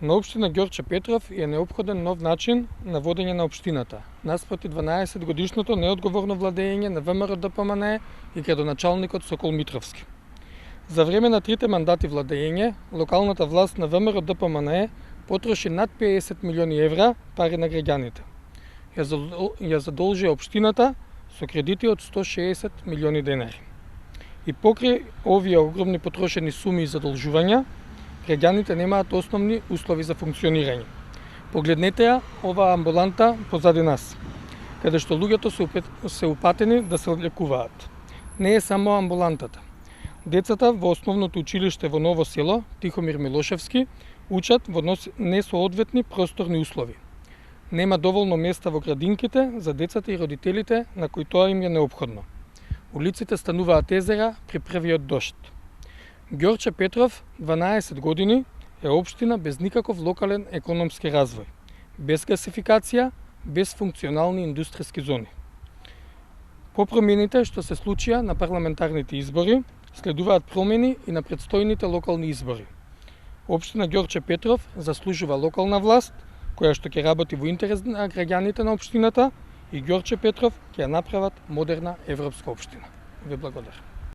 На општина Ѓорче Петров е неопходен нов начин на водење на општината, наспроти 12 годишното неодговорно владење на ВМРО ДПМНЕ и градоначалникот Сокол Митровски. За време на трите мандати владење, локалната власт на ВМРО ДПМНЕ потроши над 50 милиони евра пари на граѓаните. Ја задолжи општината со кредити од 160 милиони денари. И покрај овие огромни потрошени суми и задолжувања, граѓаните немаат основни услови за функционирање. Погледнете ја оваа амбуланта позади нас, каде што луѓето се упатени да се лекуваат. Не е само амбулантата. Децата во основното училиште во Ново село Тихомир Милошевски учат во несоодветни просторни услови. Нема доволно места во градинките за децата и родителите на кои тоа им е неопходно. Улиците стануваат езера при првиот дожд. Ѓорче Петров, 12 години, е општина без никаков локален економски развој, без гасификација, без функционални индустријски зони. По промените што се случија на парламентарните избори, следуваат промени и на предстојните локални избори. Општина Ѓорче Петров заслужува локална власт, која што ќе работи во интерес на граѓаните на општината, и Ѓорче Петров ќе ја направат модерна европска општина. Ве благодарам.